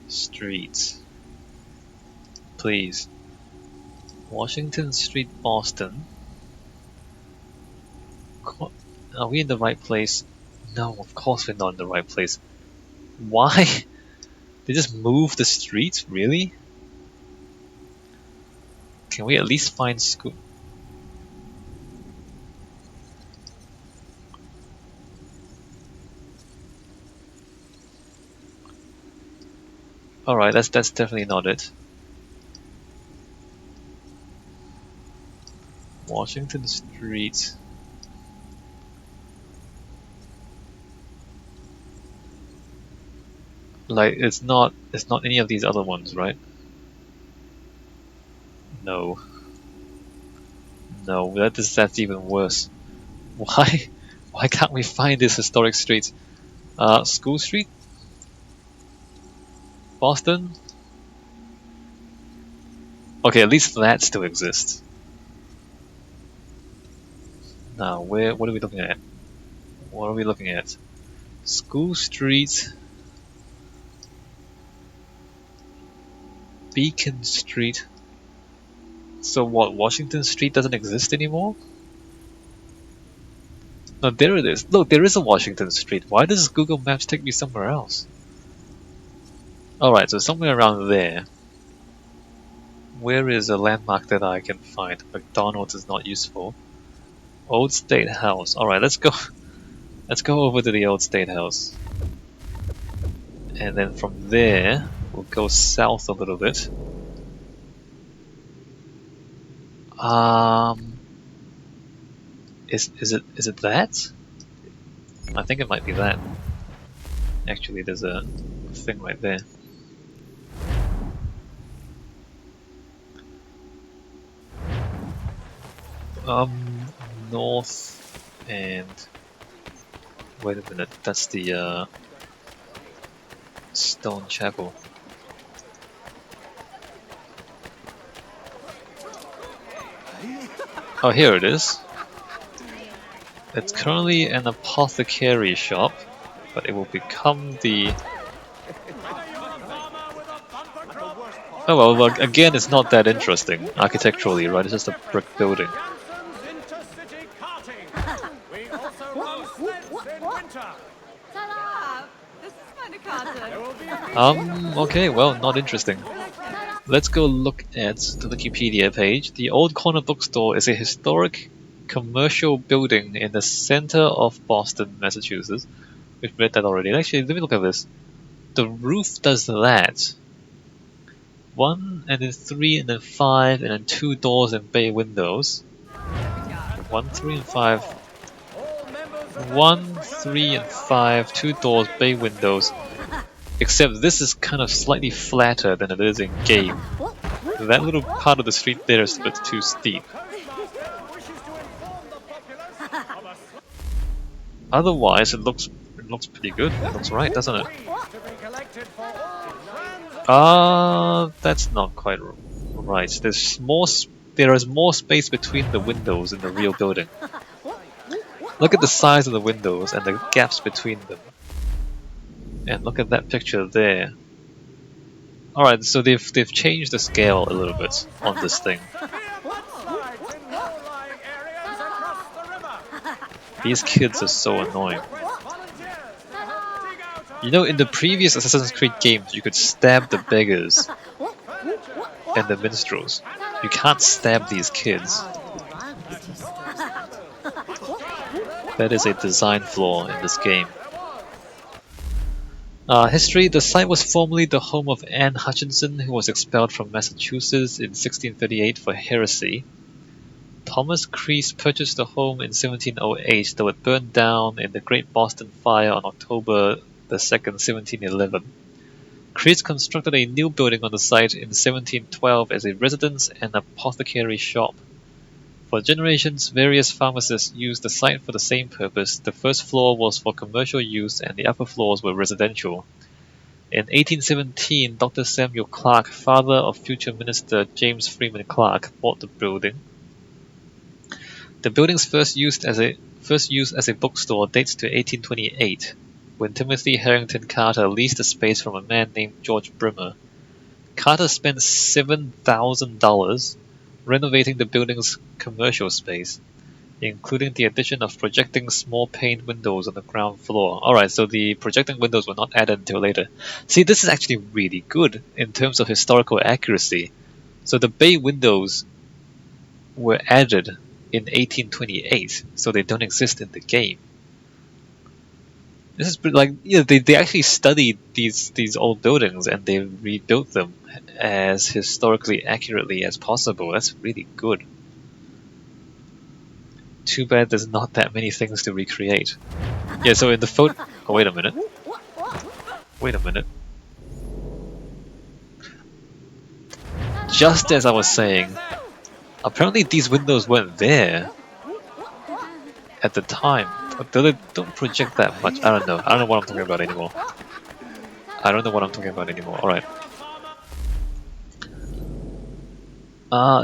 Street. Please. Washington Street, Boston. Are we in the right place? No, of course we're not in the right place. Why? They just move the streets? Really? Can we at least find school? Alright, that's definitely not it. Washington Street. Like it's not any of these other ones, right? No. No, that's even worse. Why can't we find these historic streets? School Street? Boston? Okay, at least that still exists. Now, what are we looking at? What are we looking at? School Street, Beacon Street. So what, Washington Street doesn't exist anymore? No, there it is. Look, there is a Washington Street. Why does Google Maps take me somewhere else? Alright, so somewhere around there. Where is a landmark that I can find? McDonald's is not useful. Old State House. Alright, let's go. Let's go over to the Old State House. And then from there, we'll go south a little bit. Is it that? I think it might be that. Actually, there's a thing right there. North and wait a minute, that's the Stone Chapel. Oh, here it is. It's currently an apothecary shop, but it will become the... Oh well, again, it's not that interesting architecturally, right? It's just a brick building. Okay, well, not interesting. Let's go look at the Wikipedia page. The Old Corner Bookstore is a historic commercial building in the center of Boston, Massachusetts. We've read that already. Actually, let me look at this. The roof does that. 1 and then 3 and then 5 and then 2 doors and bay windows. 1, 3 and 5. 1, 3 and 5, 2 doors, bay windows. Except this is kind of slightly flatter than it is in game. That little part of the street there is a bit too steep. Otherwise, it looks pretty good. It looks right, doesn't it? That's not quite right. There is more space between the windows in the real building. Look at the size of the windows and the gaps between them. And look at that picture there. Alright, so they've changed the scale a little bit on this thing. These kids are so annoying. You know, in the previous Assassin's Creed games, you could stab the beggars and the minstrels. You can't stab these kids. That is a design flaw in this game. History. The site was formerly the home of Anne Hutchinson, who was expelled from Massachusetts in 1638 for heresy. Thomas Creese purchased the home in 1708, though it burned down in the Great Boston Fire on October the 2nd, 1711. Creese constructed a new building on the site in 1712 as a residence and apothecary shop. For generations, various pharmacists used the site for the same purpose. The first floor was for commercial use and the upper floors were residential. In 1817, Dr. Samuel Clark, father of future minister James Freeman Clark, bought the building. The building's first use as a bookstore dates to 1828, when Timothy Harrington Carter leased the space from a man named George Brimmer. Carter spent $7,000 renovating the building's commercial space, including the addition of projecting small pane windows on the ground floor. Alright, so the projecting windows were not added until later. See, this is actually really good in terms of historical accuracy. So the bay windows were added in 1828, so they don't exist in the game. This is like, you know, they actually studied these old buildings and they rebuilt them as historically accurately as possible. That's really good. Too bad there's not that many things to recreate. Yeah, so in the photo... Oh, wait a minute. Wait a minute. Just as I was saying, apparently these windows weren't there at the time. They don't project that much. I don't know. I don't know what I'm talking about anymore. Alright.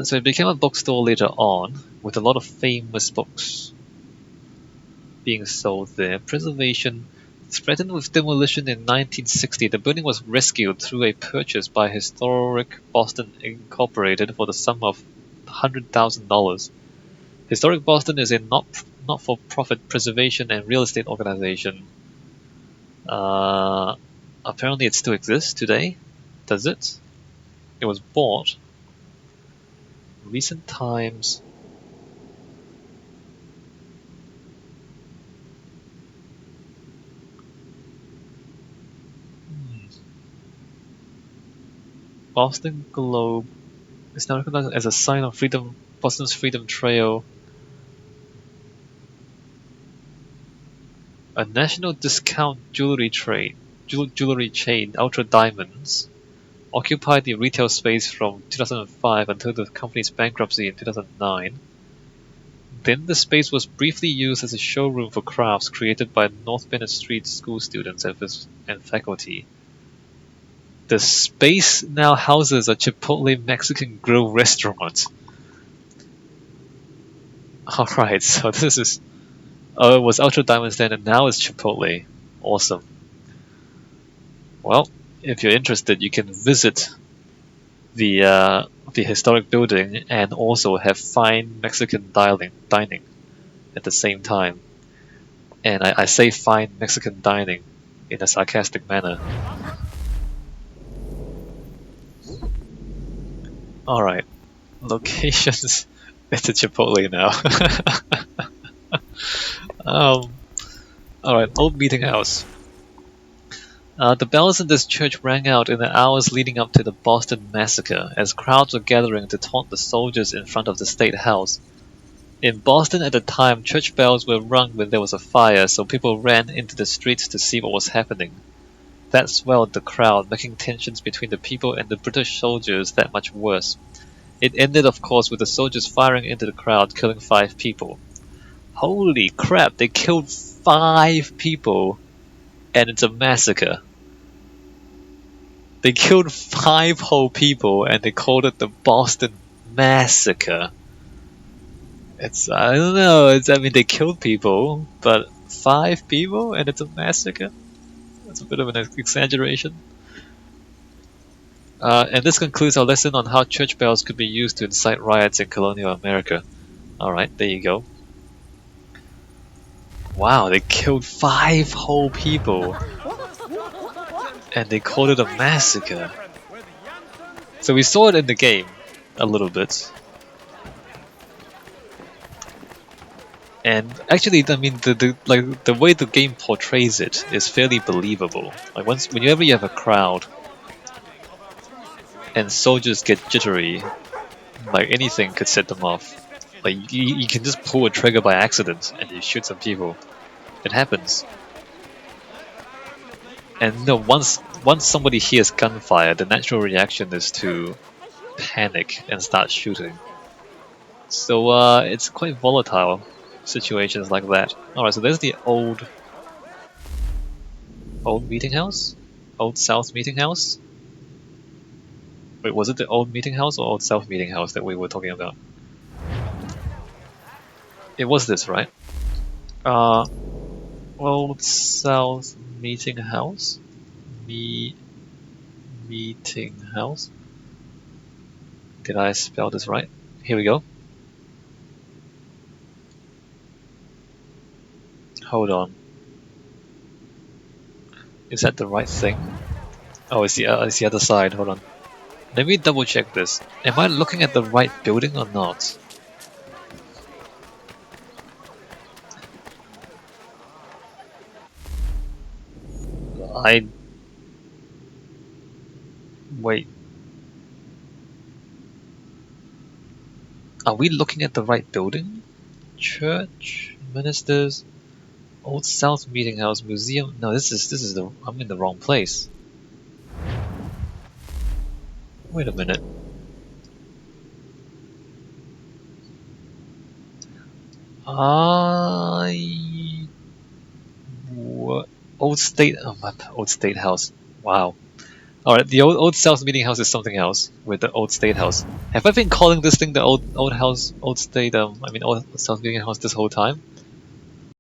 So it became a bookstore later on, with a lot of famous books being sold there. Preservation threatened with demolition in 1960. The building was rescued through a purchase by Historic Boston Incorporated for the sum of $100,000. Historic Boston is a not-for-profit preservation and real estate organization. Apparently it still exists today. Does it? It was bought. Recent times. Boston Globe is now recognized as a sign of freedom. Boston's Freedom Trail. A national discount jewelry chain, Ultra Diamonds, occupied the retail space from 2005 until the company's bankruptcy in 2009. Then the space was briefly used as a showroom for crafts created by North Bennett Street school students and faculty. The space now houses a Chipotle Mexican grill restaurant. Alright, so this is... Oh, it was Ultra Diamonds then, and now it's Chipotle. Awesome. Well, if you're interested, you can visit the historic building and also have fine Mexican dining at the same time. And I say fine Mexican dining in a sarcastic manner. Alright, locations. It's a Chipotle now. Alright, old meeting house. The bells in this church rang out in the hours leading up to the Boston Massacre, as crowds were gathering to taunt the soldiers in front of the State House. In Boston at the time, church bells were rung when there was a fire, so people ran into the streets to see what was happening. That swelled the crowd, making tensions between the people and the British soldiers that much worse. It ended, of course, with the soldiers firing into the crowd, killing 5 people. Holy crap, they killed 5 people, and it's a massacre. They killed 5 whole people, and they called it the Boston Massacre. I don't know, I mean, they killed people, but 5 people, and it's a massacre? That's a bit of an exaggeration. And this concludes our lesson on how church bells could be used to incite riots in colonial America. Alright, there you go. Wow, they killed 5 whole people, and they called it a massacre. So we saw it in the game a little bit. And actually, I mean, the way the game portrays it is fairly believable. Like whenever you have a crowd and soldiers get jittery, like anything could set them off. Like you can just pull a trigger by accident and you shoot some people. It happens. And no, once somebody hears gunfire, the natural reaction is to panic and start shooting. So it's quite volatile, situations like that. Alright, so there's the old meeting house? Old South meeting house? Wait, was it the old meeting house or old South meeting house that we were talking about? It was this, right? Old South meeting house? Meeting house? Did I spell this right? Here we go. Hold on. Is that the right thing? Oh, it's the other side. Hold on. Let me double check this. Am I looking at the right building or not? Wait. Are we looking at the right building? Church, ministers, Old South Meeting House, museum. No, this is I'm in the wrong place. Wait a minute. What? Old State. Oh, my Old State House. Wow. Alright, the old South Meeting House is something else with the Old State House. Have I been calling this thing the old State Old South Meeting House this whole time?